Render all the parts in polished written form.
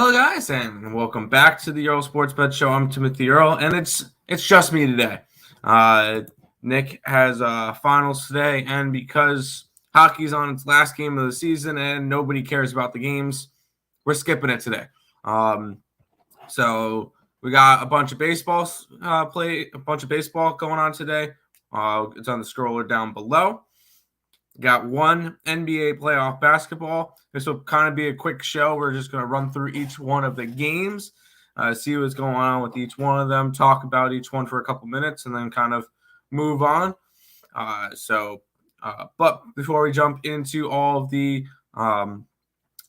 Hello, guys, and welcome back to the Earle Sports Bet Show. I'm Timothy Earle, and it's just me today. Nick has finals today, and because hockey's on its last game of the season and nobody cares about the games, we're skipping it today. So we got a bunch of baseball going on today. It's on the scroller down below. Got one NBA playoff basketball. This will kind of be a quick show. We're just going to run through each one of the games, see what's going on with each one of them, talk about each one for a couple minutes, and then kind of move on. But before we jump into all of the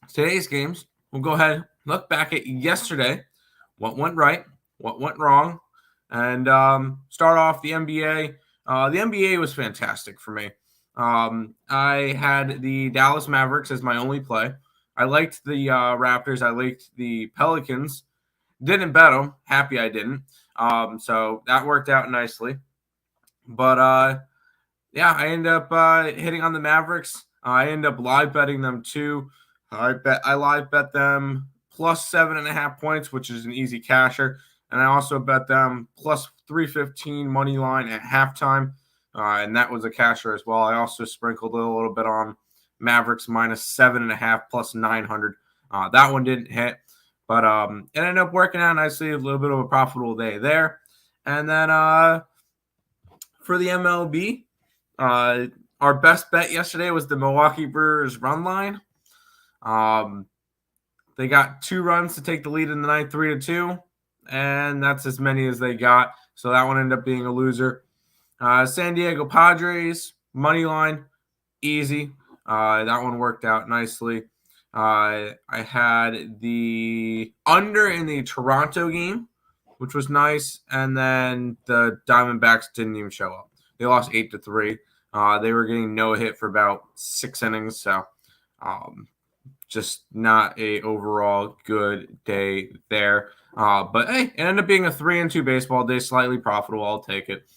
today's games, we'll go ahead and look back at yesterday, what went right, what went wrong, and start off the NBA. The NBA was fantastic for me. I had the Dallas Mavericks as my only play. I liked the Raptors. I liked the Pelicans. Didn't bet them. Happy I didn't. So that worked out nicely. But I ended up hitting on the Mavericks. I ended up live betting them too. I live bet them plus 7.5 points, which is an easy casher. And I also bet them plus 315 money line at halftime. And that was a casher as well. I also sprinkled a little bit on Mavericks minus 7.5 plus 900. That one didn't hit, but it ended up working out nicely. A little bit of a profitable day there. And then for the MLB, our best bet yesterday was the Milwaukee Brewers run line. They got 2 runs to take the lead in the ninth, 3-2, and that's as many as they got. So that one ended up being a loser. San Diego Padres, money line, easy. That one worked out nicely. I had the under in the Toronto game, which was nice. And then the Diamondbacks didn't even show up. They lost 8-3. They were getting no hit for about 6 innings. So just not a overall good day there. But hey, it ended up being a 3-2 baseball day, slightly profitable. I'll take it.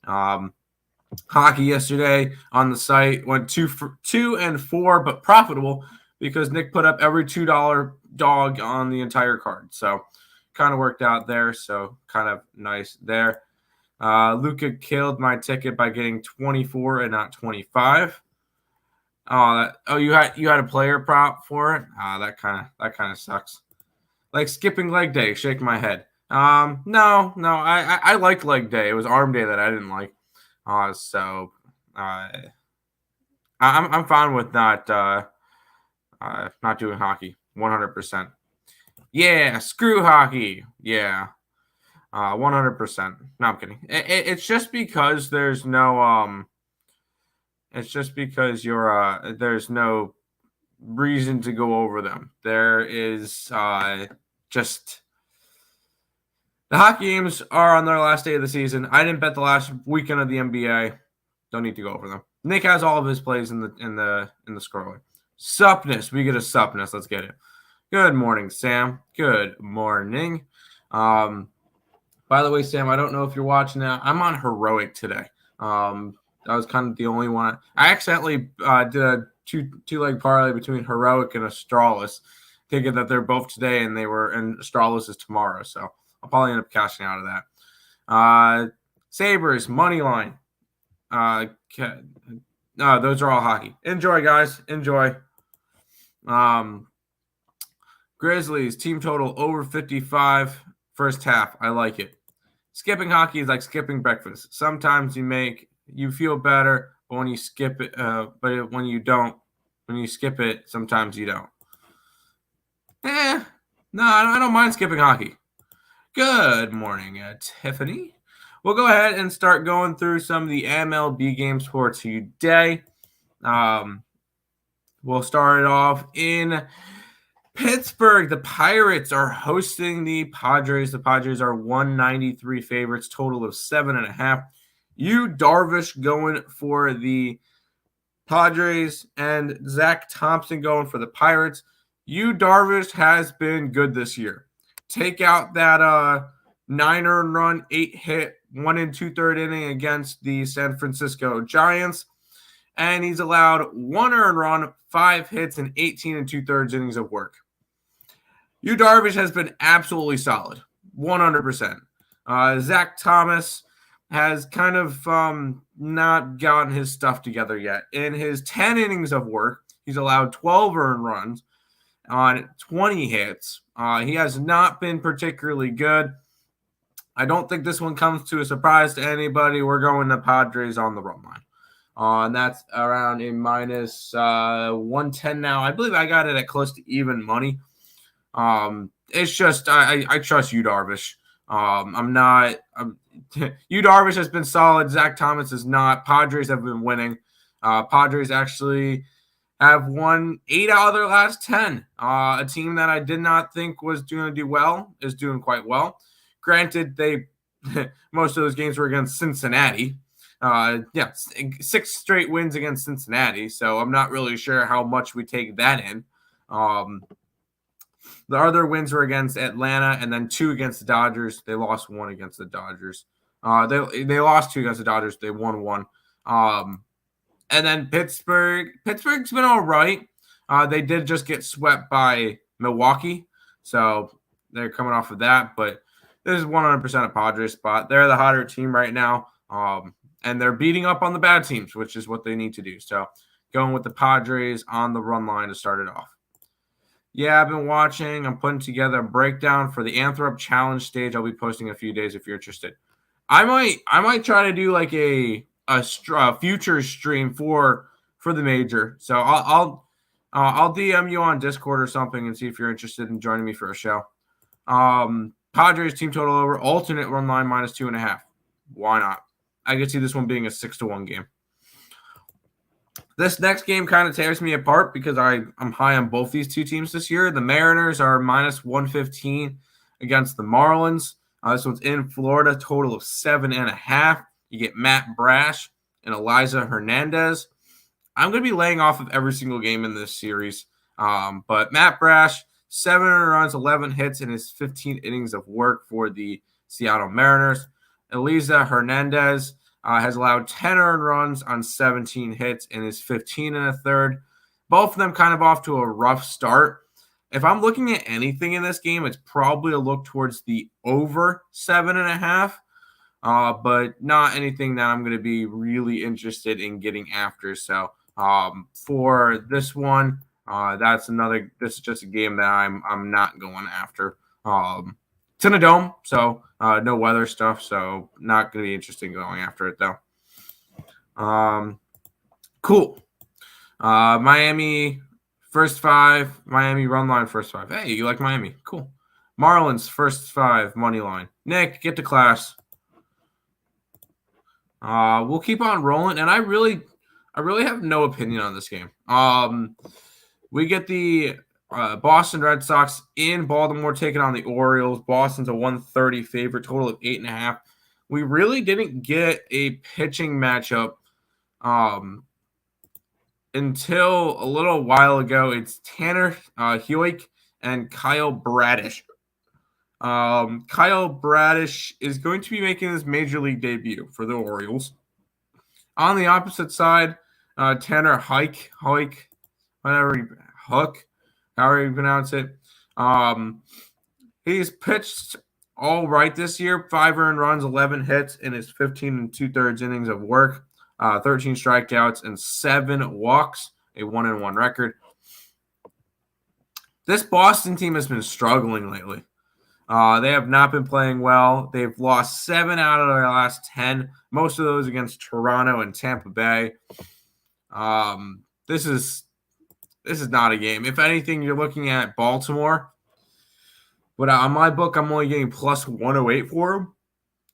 Hockey yesterday on the site went 2-4, but profitable because Nick put up every $2 dog on the entire card. So kind of worked out there. So kind of nice there. Luka killed my ticket by getting 24 and not 25. You had a player prop for it. That kind of sucks. Like skipping leg day. Shake my head. No. I liked leg day. It was arm day that I didn't like. I'm fine with not doing hockey 100%. Yeah, screw hockey. Yeah, 100%. No, I'm kidding. It's just because there's no It's just because there's no reason to go over them. There is just. The hockey games are on their last day of the season. I didn't bet the last weekend of the NBA. Don't need to go over them. Nick has all of his plays in the scroller. Suppness. We get a suppness. Let's get it. Good morning, Sam. Good morning. By the way, Sam, I don't know if you're watching that. I'm on heroic today. That was kind of the only one. I accidentally did a two-leg parlay between heroic and Astralis, thinking that they're both today and Astralis is tomorrow. So I'll probably end up cashing out of that. Sabres, money line. No, those are all hockey. Enjoy, guys. Enjoy. Grizzlies, team total over 55 first half. I like it. Skipping hockey is like skipping breakfast. Sometimes you feel better, but when you skip it, but when you skip it, sometimes you don't. No, I don't mind skipping hockey. Good morning, Tiffany. We'll go ahead and start going through some of the MLB games for today. We'll start it off in Pittsburgh. The Pirates are hosting the Padres. The Padres are 193 favorites, total of 7.5. Yu Darvish going for the Padres and Zach Thompson going for the Pirates. Yu Darvish has been good this year. Take out that 9-earned run, 8-hit, 1 2/3 inning against the San Francisco Giants, and he's allowed 1 earned run, 5 hits, and 18 2/3 innings of work. Yu Darvish has been absolutely solid, 100%. Zach Thomas has kind of not gotten his stuff together yet. In his 10 innings of work, he's allowed 12 earned runs on 20 hits. He has not been particularly good. I don't think this one comes to a surprise to anybody. We're going to Padres on the run line. And that's around a minus 110 now. I believe I got it at close to even money. It's just I trust Yu Darvish. Yu Darvish has been solid. Zach Thomas is not. Padres have been winning. Padres actually have won 8 out of their last 10. A team that I did not think was going to do well is doing quite well. Granted, they most of those games were against Cincinnati. 6 straight wins against Cincinnati. So I'm not really sure how much we take that in. The other wins were against Atlanta and then 2 against the Dodgers. They lost 1 against the Dodgers. They lost 2 against the Dodgers. They won 1. And then Pittsburgh. Pittsburgh's been all right. They did just get swept by Milwaukee. So they're coming off of that. But this is 100% a Padres spot. They're the hotter team right now. And they're beating up on the bad teams, which is what they need to do. So going with the Padres on the run line to start it off. Yeah, I've been watching. I'm putting together a breakdown for the Anthrop Challenge stage. I'll be posting in a few days if you're interested. I might try to do like a future stream for the major. So I'll DM you on Discord or something and see if you're interested in joining me for a show. Padres team total over, alternate run line minus 2.5. Why not? I could see this one being a 6-1 game. This next game kind of tears me apart because I'm high on both these two teams this year. The Mariners are minus 115 against the Marlins. This one's in Florida, total of 7.5. You get Matt Brash and Eliza Hernandez. I'm going to be laying off of every single game in this series. But Matt Brash, 7 runs, 11 hits in his 15 innings of work for the Seattle Mariners. Eliza Hernandez has allowed 10 earned runs on 17 hits in his 15 1/3. Both of them kind of off to a rough start. If I'm looking at anything in this game, it's probably a look towards the over 7.5, but not anything that I'm going to be really interested in getting after. So for this one, this is just a game that I'm not going after. It's in a dome, so no weather stuff, so not going to be interested in going after it, though. Cool. Miami first 5. Miami run line first 5. Hey, you like Miami? Cool. Marlins first 5 money line. Nick, get to class. We'll keep on rolling, and I really have no opinion on this game. We get the Boston Red Sox in Baltimore taking on the Orioles. Boston's a 130 favorite, total of 8.5. We really didn't get a pitching matchup until a little while ago. It's Tanner Hewick and Kyle Bradish. Kyle Bradish is going to be making his major league debut for the Orioles. On the opposite side, Tanner Hook, however you pronounce it. He's pitched all right this year. 5 earned runs, 11 hits in his 15 2/3 innings of work. 13 strikeouts and 7 walks, a 1-1 record. This Boston team has been struggling lately. They have not been playing well. They've lost 7 out of their last 10, most of those against Toronto and Tampa Bay. This is not a game. If anything, you're looking at Baltimore. But on my book, I'm only getting plus 108 for them,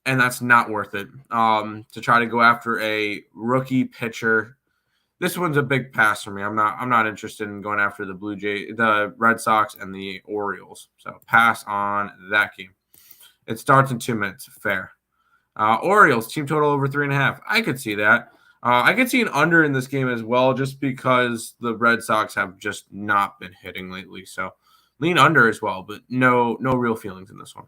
and that's not worth it. To try to go after a rookie pitcher, this one's a big pass for me. I'm not interested in going after the Red Sox and the Orioles. So pass on that game. It starts in 2 minutes. Fair. Orioles team total over 3.5. I could see that. I could see an under in this game as well, just because the Red Sox have just not been hitting lately. So lean under as well, but no real feelings in this one.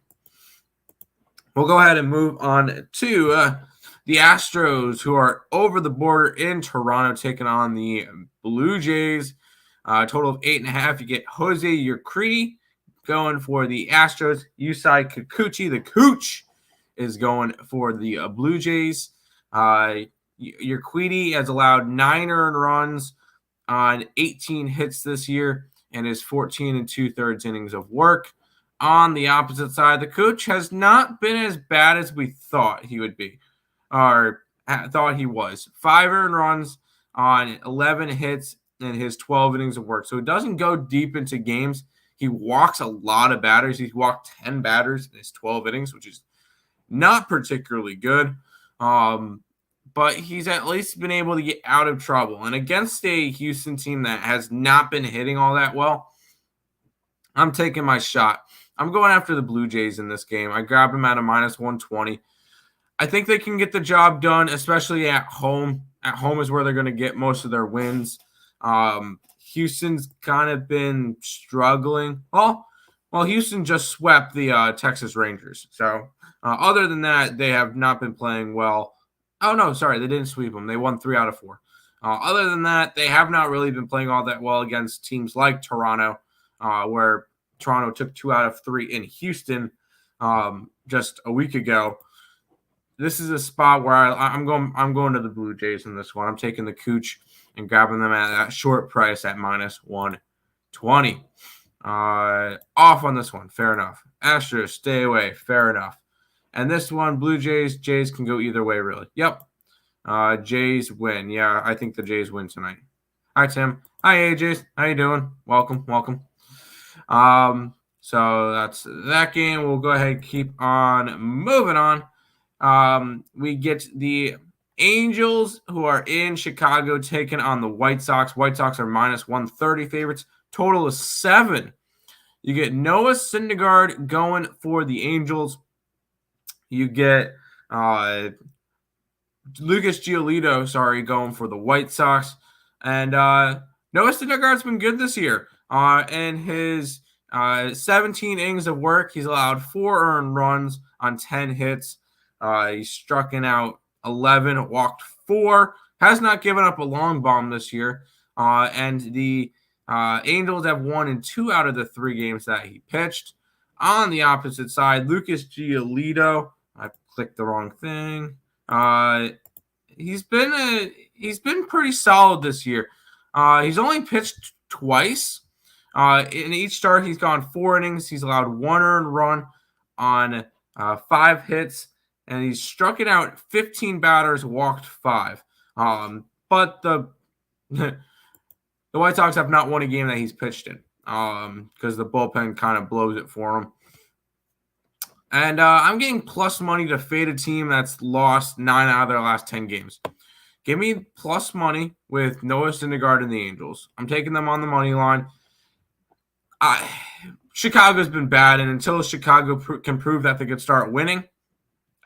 We'll go ahead and move on to the Astros, who are over the border in Toronto, taking on the Blue Jays. Total of 8.5. You get Jose Urquidy, going for the Astros. Yusei Kikuchi, the Cooch, is going for the Blue Jays. Urquidy has allowed 9 earned runs on 18 hits this year and is 14 2/3 innings of work. On the opposite side, the Cooch has not been as bad as we thought he would be, or thought he was. 5 earned runs on 11 hits in his 12 innings of work. So it doesn't go deep into games. He walks a lot of batters. He's walked 10 batters in his 12 innings, which is not particularly good. But he's at least been able to get out of trouble. And against a Houston team that has not been hitting all that well, I'm taking my shot. I'm going after the Blue Jays in this game. I grab them at a -120. I think they can get the job done, especially at home. At home is where they're going to get most of their wins. Houston's kind of been struggling. Well, Houston just swept the Texas Rangers. So other than that, they have not been playing well. Oh, no, sorry. They didn't sweep them. They won 3 out of 4. Other than that, they have not really been playing all that well against teams like Toronto, where Toronto took 2 out of 3 in Houston just a week ago. This is a spot where I'm going to the Blue Jays in this one. I'm taking the Cooch and grabbing them at that short price at -120. Off on this one. Fair enough. Astros, stay away. Fair enough. And this one, Blue Jays. Jays can go either way, really. Yep. Jays win. Yeah, I think the Jays win tonight. Hi, Tim. Hi, AJs. How you doing? Welcome. So that's that game. We'll go ahead and keep on moving on. We get the Angels, who are in Chicago, taking on the White Sox. White Sox are -130 favorites. Total is 7. You get Noah Syndergaard going for the Angels. You get Lucas Giolito, going for the White Sox. And Noah Syndergaard's been good this year. In his 17 innings of work, he's allowed 4 earned runs on 10 hits. He's struck out 11, walked 4, has not given up a long bomb this year. And the Angels have won in 2 out of the 3 games that he pitched. On the opposite side, Lucas Giolito, I clicked the wrong thing. He's been pretty solid this year. He's only pitched twice. In each start, he's gone 4 innings. He's allowed 1 earned run on 5 hits. And he's struck it out 15 batters, walked 5. But the White Sox have not won a game that he's pitched in because the bullpen kind of blows it for him. And I'm getting plus money to fade a team that's lost 9 out of their last 10 games. Give me plus money with Noah Syndergaard and the Angels. I'm taking them on the money line. Chicago's been bad, and until Chicago can prove that they could start winning,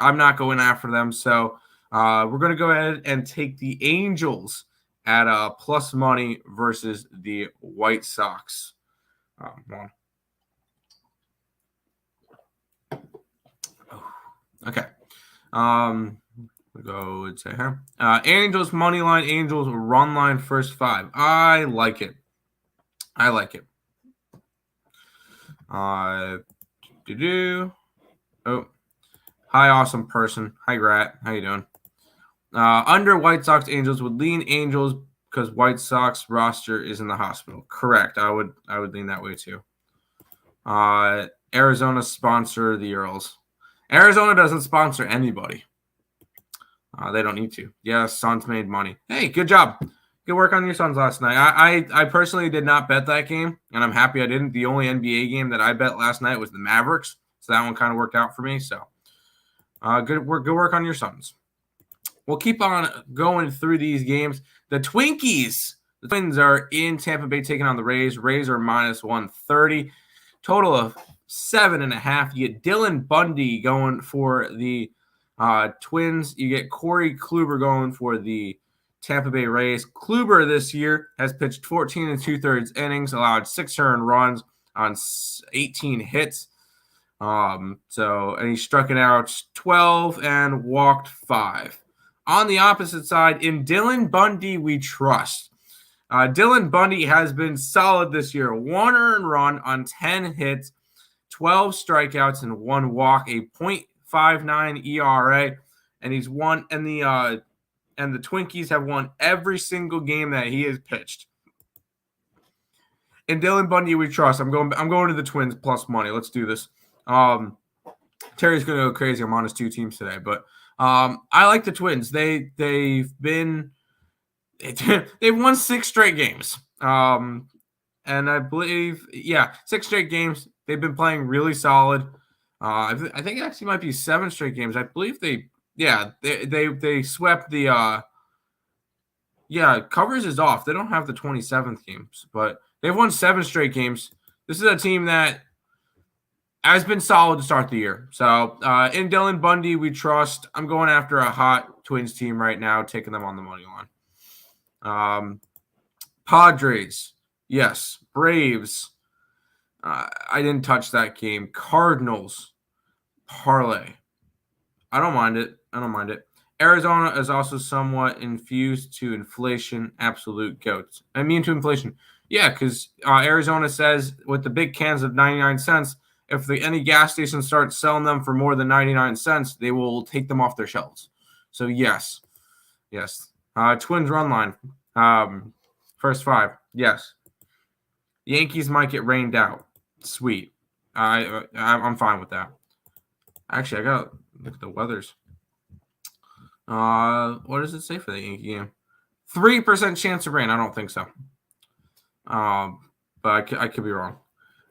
I'm not going after them. So we're going to go ahead and take the Angels at plus money versus the White Sox. Okay. We'll go to here. Angels money line, Angels run line first 5. I like it. Oh. Hi, awesome person. Hi, Grat. How you doing? Under White Sox, Angels would lean Angels because White Sox roster is in the hospital. Correct. I would lean that way too. Arizona sponsor the Earles. Arizona doesn't sponsor anybody. They don't need to. Yes, Suns made money. Hey, good job. Good work on your Suns last night. I personally did not bet that game, and I'm happy I didn't. The only NBA game that I bet last night was the Mavericks, so that one kind of worked out for me. So. Good work on your Suns. We'll keep on going through these games. The Twinkies, the Twins are in Tampa Bay taking on the Rays. Rays are -130. Total of 7.5. You get Dylan Bundy going for the Twins. You get Corey Kluber going for the Tampa Bay Rays. Kluber this year has pitched 14 2/3 innings, allowed 6 earned runs on 18 hits. And he struck it out 12 and walked 5. On the opposite side, in Dylan Bundy, we trust. Dylan Bundy has been solid this year. 1 earned run on 10 hits, 12 strikeouts and 1 walk, a .59 ERA, and he's won. And the Twinkies have won every single game that he has pitched. And Dylan Bundy, we trust. I'm going to the Twins plus money. Let's do this. Terry's going to go crazy. I'm on his 2 teams today, but I like the Twins. They've won 6 straight games. And I believe, 6 straight games. They've been playing really solid. I think it actually might be 7 straight games. I believe they swept the Covers is off. They don't have the 27th games, but they've won 7 straight games. This is a team that has been solid to start the year. So in Dylan Bundy, we trust. I'm going after a hot Twins team right now, taking them on the money line. Padres, yes. Braves, I didn't touch that game. Cardinals, parlay. I don't mind it. Arizona is also somewhat infused to inflation. Absolute goats. I mean to inflation. Yeah, because Arizona says with the big cans of 99 cents, if any gas station starts selling them for more than 99 cents, they will take them off their shelves. So, yes. Twins run line. First 5. Yes. Yankees might get rained out. Sweet. I'm fine with that. Actually, I got to look at the weathers. What does it say for the Yankee game? 3% chance of rain. I don't think so. But I could be wrong.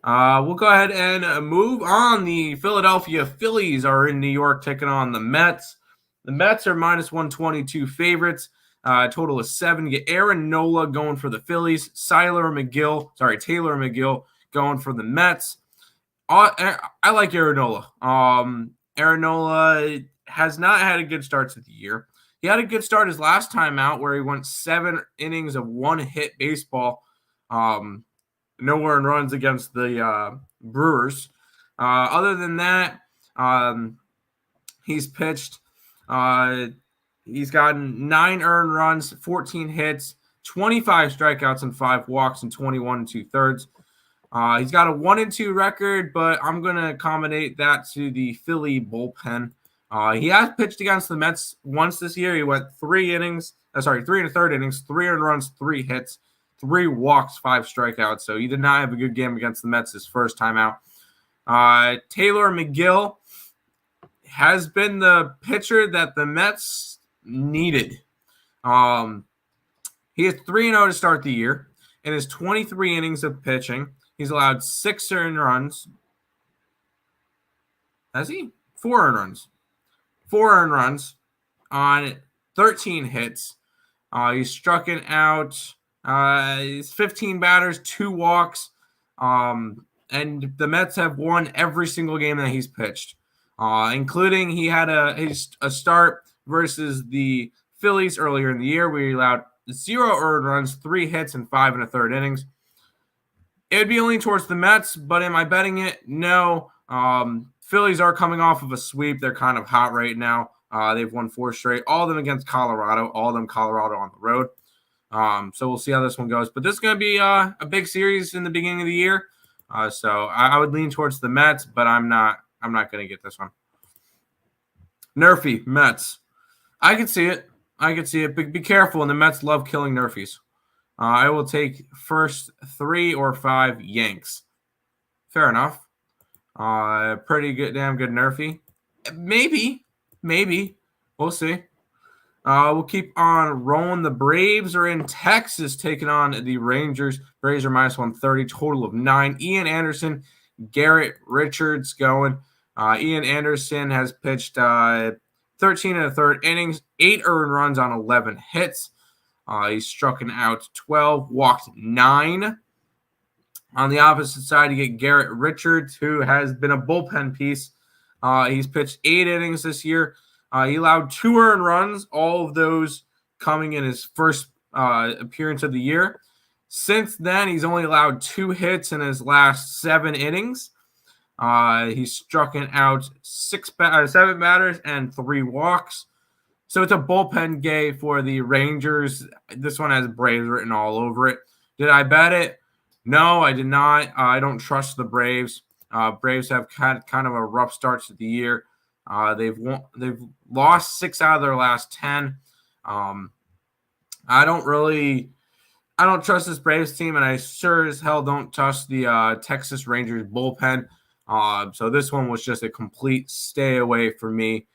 We'll go ahead and move on. The Philadelphia Phillies are in New York taking on the Mets. The Mets are minus 122 favorites. Total of 7. Get Aaron Nola going for the Phillies. Taylor McGill going for the Mets. I like Aaron Nola. Aaron Nola has not had a good start to the year. He had a good start his last time out where he went 7 innings of 1-hit baseball. No earned runs against the Brewers. Other than that, he's pitched. He's gotten 9 earned runs, 14 hits, 25 strikeouts, and 5 walks in 21 2/3. He's got a 1-2 record, but I'm going to accommodate that to the Philly bullpen. He has pitched against the Mets once this year. He went 3 innings. 3 1/3 innings, 3 earned runs, 3 hits, 3 walks, 5 strikeouts. So he did not have a good game against the Mets his first time out. Taylor McGill has been the pitcher that the Mets needed. He has 3-0 to start the year. In his 23 innings of pitching, he's allowed 6 earned runs. Has he? 4 earned runs. 4 earned runs on 13 hits. He's struck out. He's 15 batters, 2 walks. And the Mets have won every single game that he's pitched, including he had a start versus the Phillies earlier in the year where he allowed 0 earned runs, 3 hits, and 5 1/3 innings. It would be leaning towards the Mets, but am I betting it? No. Phillies are coming off of a sweep. They're kind of hot right now. They've won 4 straight, all of them against Colorado, all of them Colorado on the road. So we'll see how this one goes. But this is going to be a big series in the beginning of the year. So I would lean towards the Mets, but I'm not going to get this one. Nerfy, Mets. I can see it. But be careful, and the Mets love killing Nerfies. I will take first 3 or 5 Yanks. Fair enough. Pretty good, damn good Nerfy. Maybe. We'll see. We'll keep on rolling. The Braves are in Texas taking on the Rangers. Braves are minus 130, total of 9. Ian Anderson, Garrett Richards going. Ian Anderson has pitched 13 1/3 innings, 8 earned runs on 11 hits. He's struck out 12, walked 9. On the opposite side, you get Garrett Richards, who has been a bullpen piece. He's pitched 8 innings this year. He allowed 2 earned runs, all of those coming in his first appearance of the year. Since then, he's only allowed 2 hits in his last 7 innings. He's struck out 7 batters and 3 walks. So it's a bullpen day for the Rangers. This one has Braves written all over it. Did I bet it? No, I did not. I don't trust the Braves. Braves have had kind of a rough start to the year. They've lost 6 out of their last 10. I don't trust this Braves team, and I sure as hell don't trust the Texas Rangers bullpen. So this one was just a complete stay away for me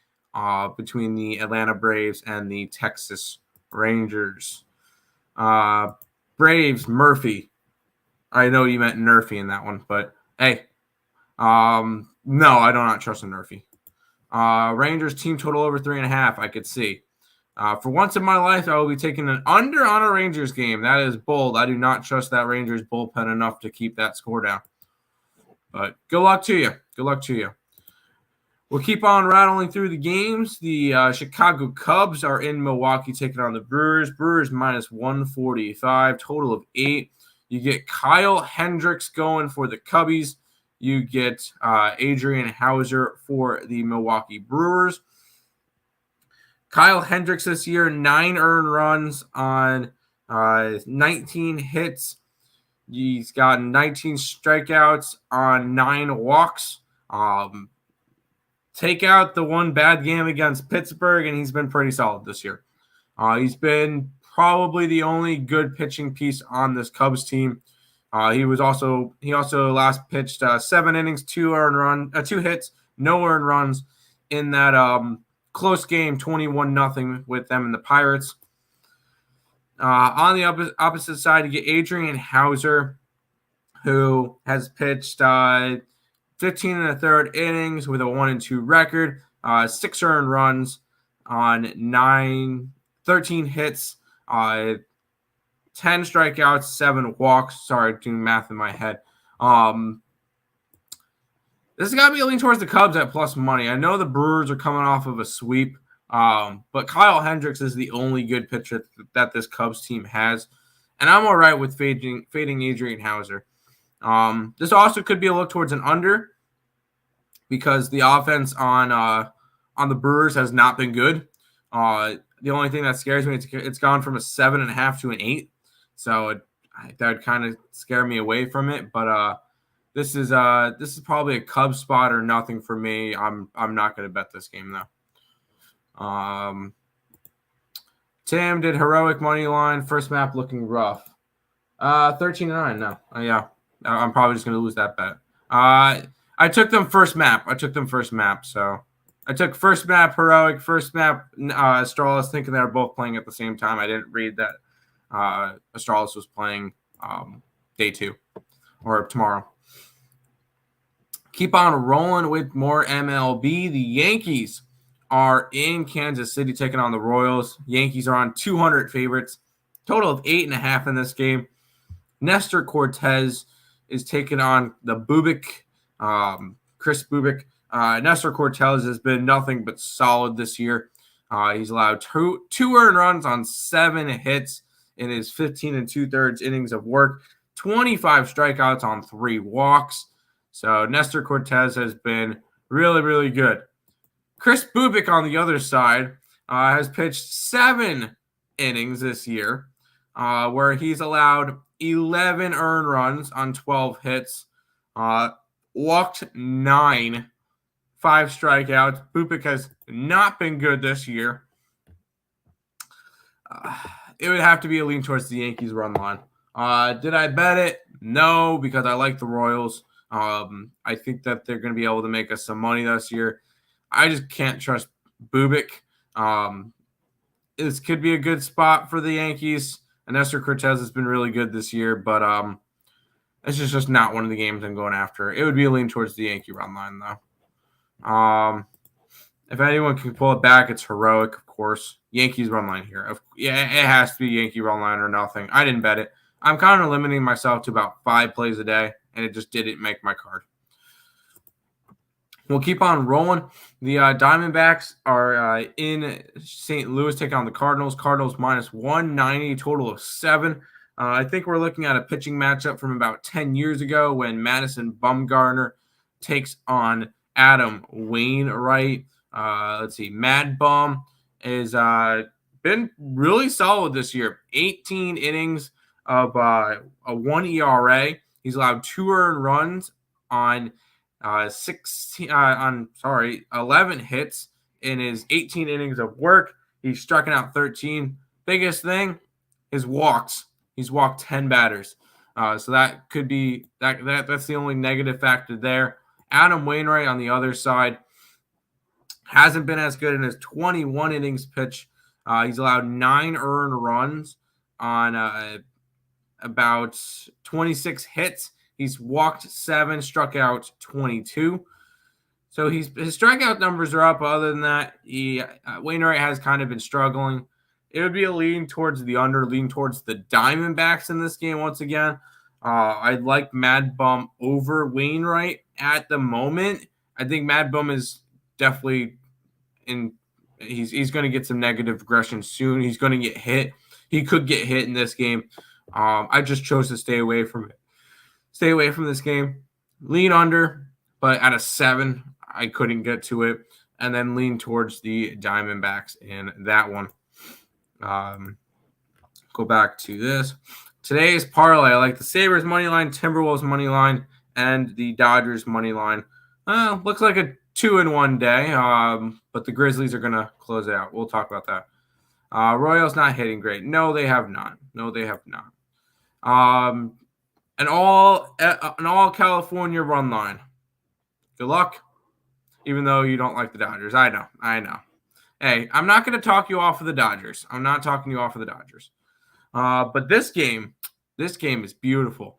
between the Atlanta Braves and the Texas Rangers. Braves, Murphy. I know you meant Nerfy in that one, but hey, no, I do not trust a Nerfy. Rangers team total over 3.5. I could see. For once in my life, I will be taking an under on a Rangers game. That is bold. I do not trust that Rangers bullpen enough to keep that score down. But good luck to you. Good luck to you. We'll keep on rattling through the games. The Chicago Cubs are in Milwaukee taking on the Brewers. Brewers minus 145, total of 8. You get Kyle Hendricks going for the Cubbies. You get Adrian Hauser for the Milwaukee Brewers. Kyle Hendricks this year, 9 earned runs on 19 hits. He's got 19 strikeouts on 9 walks. Take out the one bad game against Pittsburgh, and he's been pretty solid this year. He's been probably the only good pitching piece on this Cubs team. He also last pitched 7 innings, 2 hits, no earned runs in that close game, 21-0 with them and the Pirates. On the opposite side, you get Adrian Hauser, who has pitched 15 1/3 innings with a 1-2 record, 6 earned runs on 13 hits, 10 strikeouts, 7 walks. Sorry, doing math in my head. This has got to be a lean towards the Cubs at plus money. I know the Brewers are coming off of a sweep, but Kyle Hendricks is the only good pitcher that this Cubs team has, and I'm all right with fading Adrian Hauser. This also could be a look towards an under because the offense on the Brewers has not been good. The only thing that scares me, it's gone from a 7.5 to an 8, so that would kind of scare me away from it. But this is probably a Cubs spot or nothing for me. I'm not going to bet this game though. Tim did heroic money line, first map looking rough. 13-9. No, yeah, I'm probably just going to lose that bet. I took them first map. So I took first map heroic, first map Astralis, thinking they were both playing at the same time. I didn't read that Astralis was playing day 2 or tomorrow. Keep on rolling with more MLB. The Yankees are in Kansas City taking on the Royals. Yankees are on 200 favorites. Total of 8.5 in this game. Nestor Cortez is taking on the Bubic, Chris Bubic. Nestor Cortez has been nothing but solid this year. He's allowed two earned runs on 7 hits in his 15 2/3 innings of work, 25 strikeouts on 3 walks. So Nestor Cortez has been really, really good. Chris Bubic on the other side has pitched 7 innings this year, where he's allowed 11 earned runs on 12 hits, walked 9, 5 strikeouts. Bubic has not been good this year. It would have to be a lean towards the Yankees run line. Did I bet it? No, because I like the Royals. I think that they're going to be able to make us some money this year. I just can't trust Bubic. This could be a good spot for the Yankees. And Nestor Cortez has been really good this year, but this is just not one of the games I'm going after. It would be a lean towards the Yankee run line, though. If anyone can pull it back, it's heroic, of course. Yankees run line here. Yeah, it has to be Yankee run line or nothing. I didn't bet it. I'm kind of limiting myself to about 5 plays a day, and it just didn't make my card. We'll keep on rolling. The Diamondbacks are in St. Louis taking on the Cardinals. Cardinals minus 190, total of 7. I think we're looking at a pitching matchup from about 10 years ago when Madison Bumgarner takes on Adam Wainwright. Let's see. Mad Bum has been really solid this year. 18 innings of a 1 ERA. He's allowed 2 earned runs on 11 hits in his 18 innings of work. He's striking out 13. Biggest thing, his walks. He's walked 10 batters. So that could be that's the only negative factor there. Adam Wainwright on the other side hasn't been as good in his 21 innings pitch. He's allowed 9 earned runs on about 26 hits. He's walked 7, struck out 22. So his strikeout numbers are up. Other than that, Wainwright has kind of been struggling. It would be a lean towards the under, lean towards the Diamondbacks in this game once again. I'd like Mad Bum over Wainwright at the moment. I think Mad Bum is definitely he's going to get some negative aggression soon. He's going to get hit. He could get hit in this game. I just chose to stay away from it. Stay away from this game. Lean under, but at a 7, I couldn't get to it. And then lean towards the Diamondbacks in that one. Go back to this. Today's parlay. I like the Sabres money line, Timberwolves money line, and the Dodgers money line. Looks like a 2-1 day, but the Grizzlies are going to close it out. We'll talk about that. Royals not hitting great. No, they have not. An all California run line. Good luck. Even though you don't like the Dodgers. I know. Hey, I'm not going to talk you off of the Dodgers. I'm not talking you off of the Dodgers. But this game is beautiful.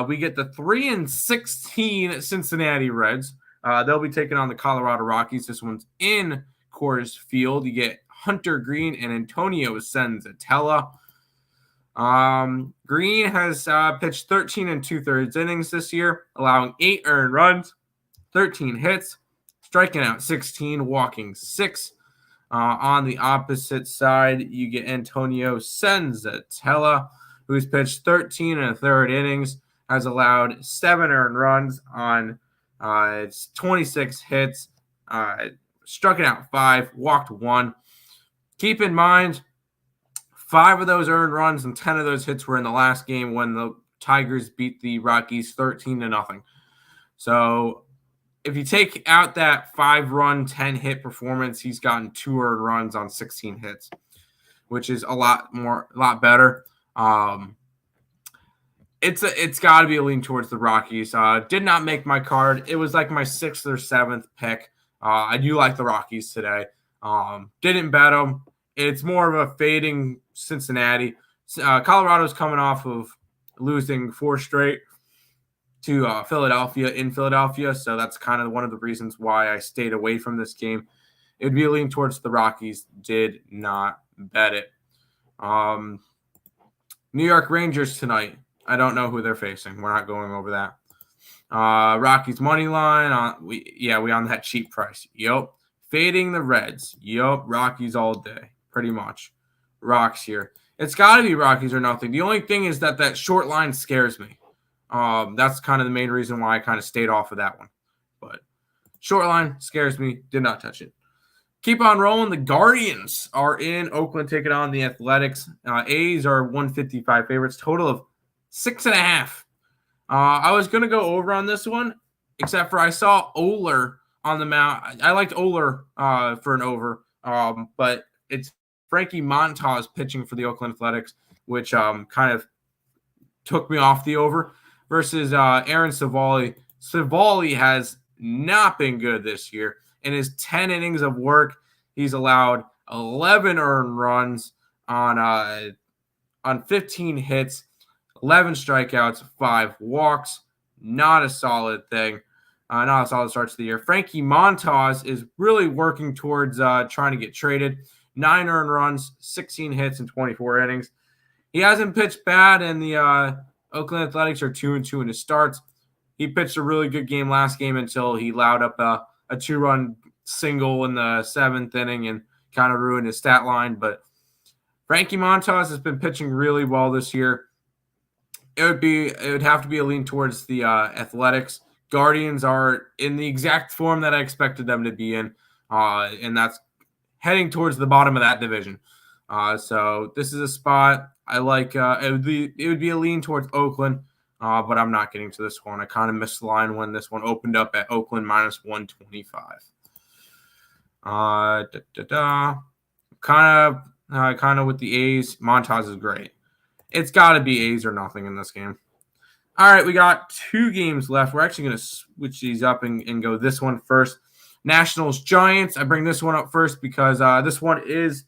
We get the 3-16 Cincinnati Reds. They'll be taking on the Colorado Rockies. This one's in Coors Field. You get Hunter Green and Antonio Senzatella. Green has pitched 13 2/3 innings this year, allowing 8 earned runs, 13 hits, striking out 16, walking 6. On the opposite side, you get Antonio Senzatella, who's pitched 13 1/3 innings, has allowed 7 earned runs on 26 hits, struck out 5, walked 1. Keep in mind, 5 of those earned runs and 10 of those hits were in the last game when the Tigers beat the Rockies 13-0. So if you take out that 5-run, 10-hit performance, he's gotten 2 earned runs on 16 hits, which is a lot better. It's got to be a lean towards the Rockies. Did not make my card. It was like my 6th or 7th pick. I do like the Rockies today. Didn't bet them. It's more of a fading Cincinnati. Colorado's coming off of losing 4 straight to Philadelphia in Philadelphia, so that's kind of one of the reasons why I stayed away from this game. It would be a lean towards the Rockies. Did not bet it. New York Rangers tonight. I don't know who they're facing. We're not going over that. Rockies money line. We on that cheap price. Yup. Fading the Reds. Yup. Rockies all day. Pretty much. Rocks here. It's got to be Rockies or nothing. The only thing is that short line scares me. That's kind of the main reason why I kind of stayed off of that one. But short line scares me. Did not touch it. Keep on rolling. The Guardians are in Oakland taking on the Athletics. A's are 155 favorites. Total of 6.5. I was going to go over on this one, except for I saw Earle on the mound. I liked Earle for an over, but it's Frankie Montas pitching for the Oakland Athletics, which kind of took me off the over, versus Aaron Savali. Savali has not been good this year. In his 10 innings of work, he's allowed 11 earned runs on 15 hits, 11 strikeouts, 5 walks. Not a solid thing. Not a solid start to the year. Frankie Montas is really working towards trying to get traded. 9 earned runs, 16 hits in 24 innings. He hasn't pitched bad, and the Oakland Athletics are 2-2 in his starts. He pitched a really good game last game until he allowed up a 2-run single in the 7th inning and kind of ruined his stat line. But Frankie Montas has been pitching really well this year. It would have to be a lean towards the Athletics. Guardians are in the exact form that I expected them to be in, and that's heading towards the bottom of that division. So this is a spot I like. It would be a lean towards Oakland. but I'm not getting to this one. I kind of missed the line when this one opened up at Oakland minus 125. Kind of with the A's. Montas is great. It's got to be A's or nothing in this game. All right, we got 2 games left. We're actually going to switch these up and go this one first. Nationals Giants. I bring this one up first because this one is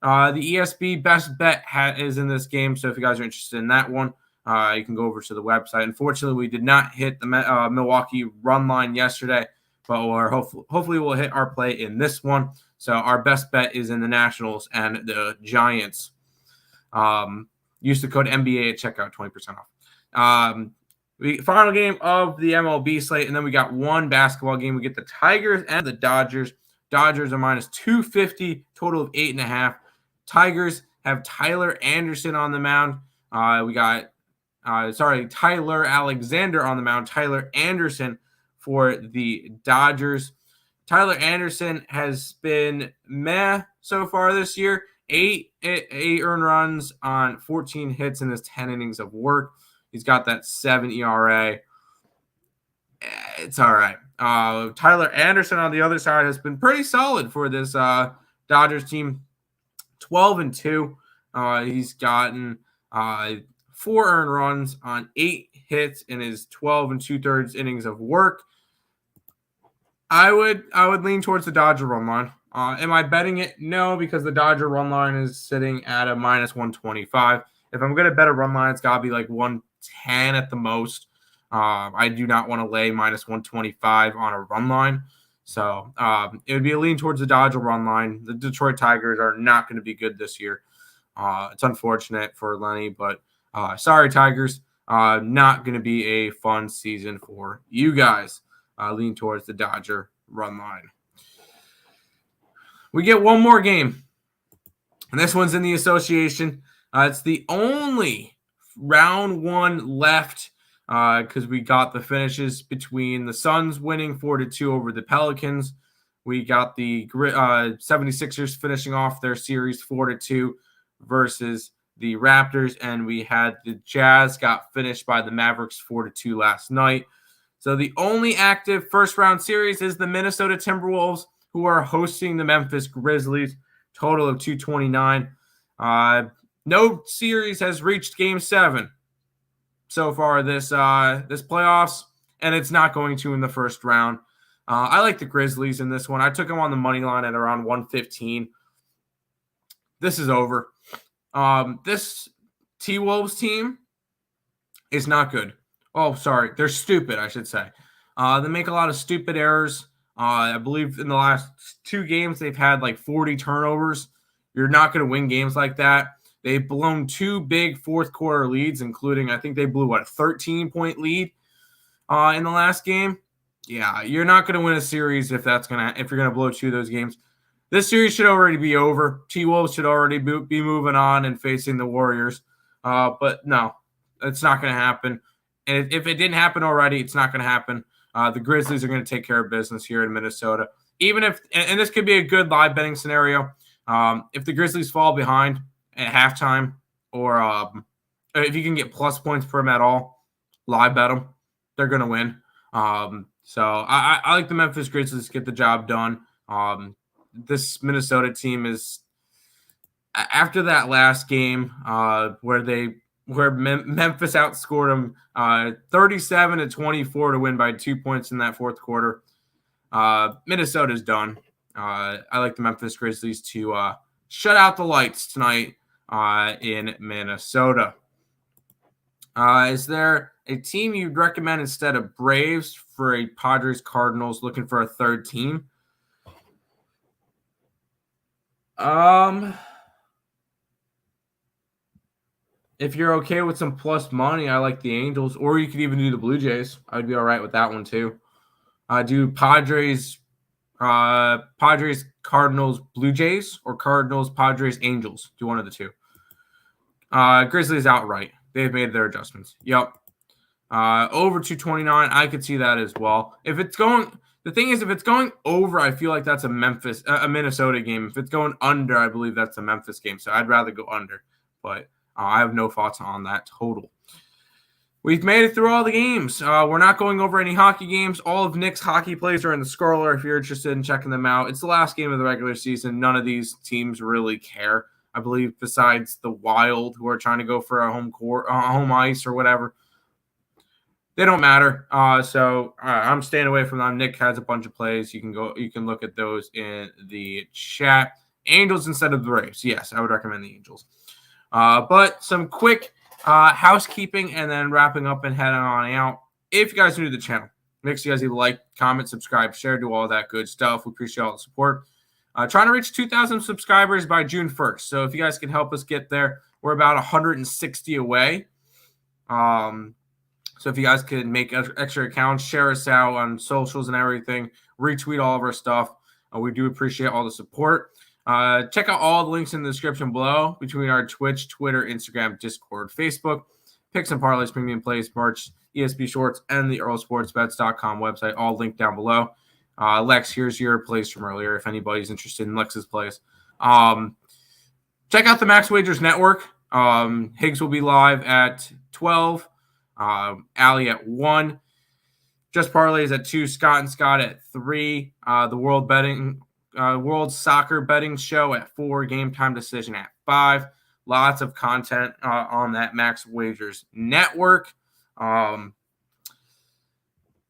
the ESB best bet is in this game. So if you guys are interested in that one, you can go over to the website. Unfortunately, we did not hit the Milwaukee run line yesterday, but hopefully we'll hit our play in this one. So our best bet is in the Nationals and the Giants. Use the code NBA at checkout, 20% off. Final game of the MLB slate, and then we got one basketball game. We get the Tigers and the Dodgers. Dodgers are minus 250, total of 8.5. Tigers have Tyler Anderson on the mound. We got Tyler Alexander on the mound. Tyler Anderson for the Dodgers. Tyler Anderson has been meh so far this year. 8 earned runs on 14 hits in his 10 innings of work. He's got that 7 ERA. It's all right. Tyler Anderson on the other side has been pretty solid for this Dodgers team. 12-2. He's gotten 4 earned runs on 8 hits in his 12 2/3 innings of work. I would lean towards the Dodger run line. Am I betting it? No, because the Dodger run line is sitting at a minus 125. If I'm going to bet a run line, it's got to be like 110 at the most. I do not want to lay minus 125 on a run line. So it would be a lean towards the Dodger run line. The Detroit Tigers are not going to be good this year. It's unfortunate for Lenny, but sorry, Tigers. Not going to be a fun season for you guys. Lean towards the Dodger run line. We get one more game, and this one's in the association. It's the only round 1 left because we got the finishes between the Suns winning 4-2 over the Pelicans. We got the 76ers finishing off their series 4-2 versus the Raptors, and we had the Jazz got finished by the Mavericks 4-2 last night. So the only active first-round series is the Minnesota Timberwolves, who are hosting the Memphis Grizzlies, total of 229. No series has reached Game 7 so far this playoffs, and it's not going to in the first round. I like the Grizzlies in this one. I took them on the money line at around 115. This is over. This T-Wolves team is not good. Oh, sorry. They're stupid, I should say. They make a lot of stupid errors. I believe in the last 2 games, they've had like 40 turnovers. You're not going to win games like that. They've blown 2 big fourth quarter leads, including, I think they blew, a 13-point lead in the last game. Yeah, you're not going to win a series if you're going to blow 2 of those games. This series should already be over. T-Wolves should already be moving on and facing the Warriors. But no, it's not going to happen. And if it didn't happen already, it's not going to happen. The Grizzlies are going to take care of business here in Minnesota. Even if, and this could be a good live betting scenario, if the Grizzlies fall behind at halftime, or if you can get plus points per them at all, live bet them. They're going to win. So I like the Memphis Grizzlies to get the job done. This Minnesota team is, after that last game where Memphis outscored them 37-24 to win by 2 points in that fourth quarter. Minnesota's done. I like the Memphis Grizzlies to shut out the lights tonight in Minnesota. Is there a team you'd recommend instead of Braves for a Padres Cardinals looking for a third team? If you're okay with some plus money, I like the Angels, or you could even do the Blue Jays. I would be all right with that one too. Do Padres, Cardinals, Blue Jays, or Cardinals, Padres, Angels. Do one of the two. Grizzlies outright. They've made their adjustments. Yep. Over 229, I could see that as well. If it's going, the thing is, if it's going over, I feel like that's a Minnesota game. If it's going under, I believe that's a Memphis game. So I'd rather go under, but I have no thoughts on that total. We've made it through all the games. We're not going over any hockey games. All of Nick's hockey plays are in the scroller if you're interested in checking them out. It's the last game of the regular season. None of these teams really care, I believe, besides the Wild, who are trying to go for a home ice or whatever. They don't matter. So I'm staying away from them. Nick has a bunch of plays. You can look at those in the chat. Angels instead of the Braves. Yes, I would recommend the Angels. But some quick housekeeping and then wrapping up and heading on out. If you guys are new to the channel, make sure you guys either like, comment, subscribe, share, do all that good stuff. We appreciate all the support. Trying to reach 2,000 subscribers by June 1st. So if you guys can help us get there, we're about 160 away. So if you guys could make extra accounts, share us out on socials and everything, retweet all of our stuff. We do appreciate all the support. Check out all the links in the description below between our Twitch, Twitter, Instagram, Discord, Facebook, Picks and Parleys, Premium Plays, Merch, ESP Shorts, and the EarleSportsBets.com website, all linked down below. Lex, here's your plays from earlier if anybody's interested in Lex's plays. Check out the Max Wagers Network. Higgs will be live at 12. Allie at 1. Just Parleys at 2. Scott and Scott at 3. The World Soccer Betting Show at 4. Game Time Decision at 5. Lots of content on that Max Wagers Network.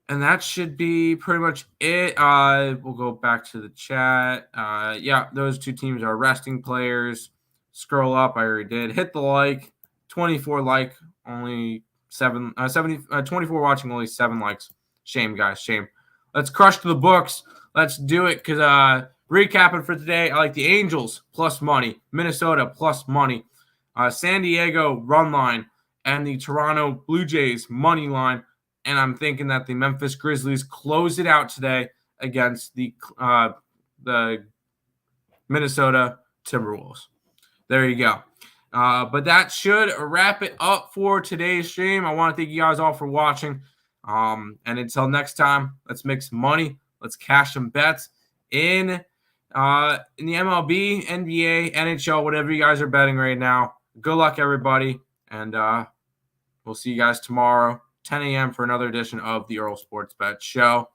And that should be pretty much it. We'll go back to the chat. Yeah, those two teams are resting players. Scroll up. I already did. Hit the like. 24 like. Only 24 watching. Only 7 likes. Shame, guys. Shame. Let's crush to the books. Let's do it. Because recapping for today, I like the Angels plus money. Minnesota plus money. San Diego run line. And the Toronto Blue Jays money line. And I'm thinking that the Memphis Grizzlies close it out today against the Minnesota Timberwolves. There you go. But that should wrap it up for today's stream. I want to thank you guys all for watching. And until next time, let's make some money. Let's cash some bets in the MLB, NBA, NHL, whatever you guys are betting right now. Good luck, everybody. And we'll see you guys tomorrow. 10 a.m. for another edition of the Earle Sports Bet Show.